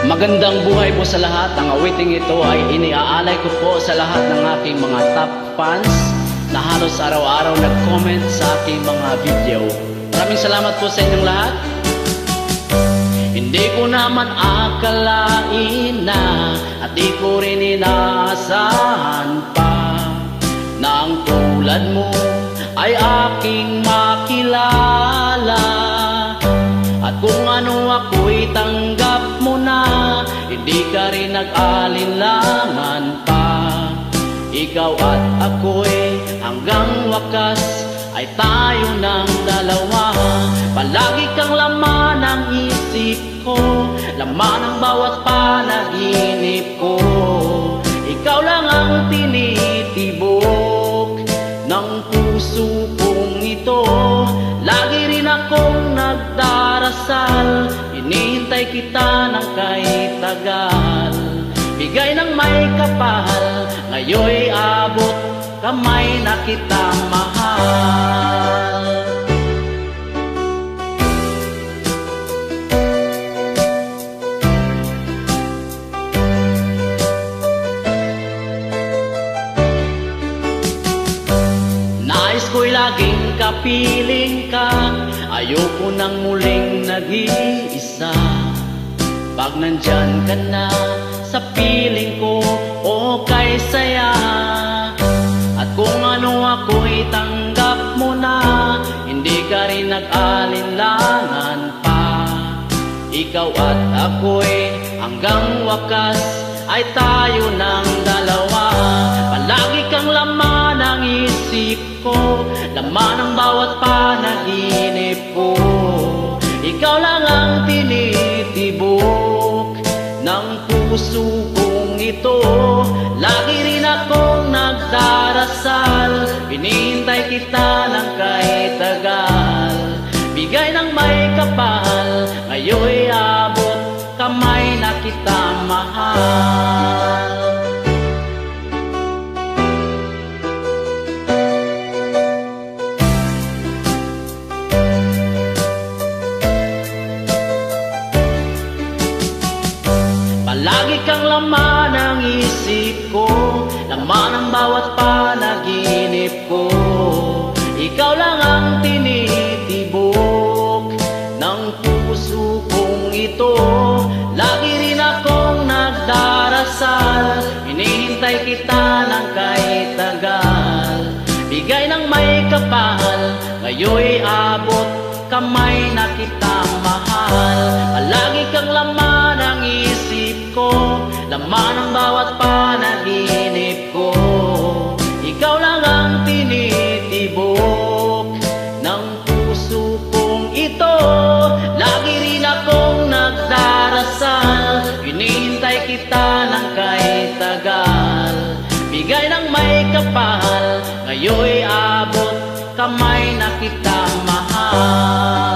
Magandang buhay po sa lahat. Ang awiting ito ay iniaalay ko po sa lahat ng aking mga top fans na halos araw-araw nag-comment sa aking mga video. Maraming salamat po sa inyong lahat. Hindi ko naman akalain na at di ko rin inaasahan pa na ang tulad mo ay aking makilala. At kung ano ako'y tanggap mo na, hindi ka rin nag-alinlangan pa. Ikaw at ako'y hanggang wakas ay tayo ng dalawa. Palagi kang laman ng isip ko, laman ng bawat panaginip ko. Ikaw lang ang tinitibok ng puso kong ito. Lagi rin akong nagdarasal, hinihintay kita ng kay tagal. Bigay ng may kapal, ngayon'y abot kamay na kita mahal. Nais ko'y laging kapiling ka, ayoko nang muling nag-iisa. Pag nandyan ka na sa piling ko, okay saya. At kung ano ako'y tanggap mo na, hindi ka rin nag-alinlangan pa. Ikaw at ako'y hanggang wakas ay tayo ng dalawa. Palagi kang laman ng isip ko, laman ng bawat panaginip ko. Ikaw lang ang tinitibok ng puso kong ito. Lagi rin akong nagdarasal, hinihintay kita ng kay tagal. Bigay ng may kapal, ngayon'y abot kamay na kita mahal. Palagi kang laman ng isip ko, laman ng bawat panaginip ko. Ikaw lang ang tinitibok ng puso kong ito. Lagi rin akong nagdarasal, hinihintay kita ng kay tagal. Bigay ng may kapal, ngayon'y abot kamay na kita mahal. Palagi kang laman ng isip ko, laman ng bawat panaginip ko. Ikaw lang ang tinitibok ng puso kong ito. Lagi rin akong nagdarasal, hinihintay kita ng kay tagal. Bigay ng may kapal, ngayon'y abot kamay na kita mahal.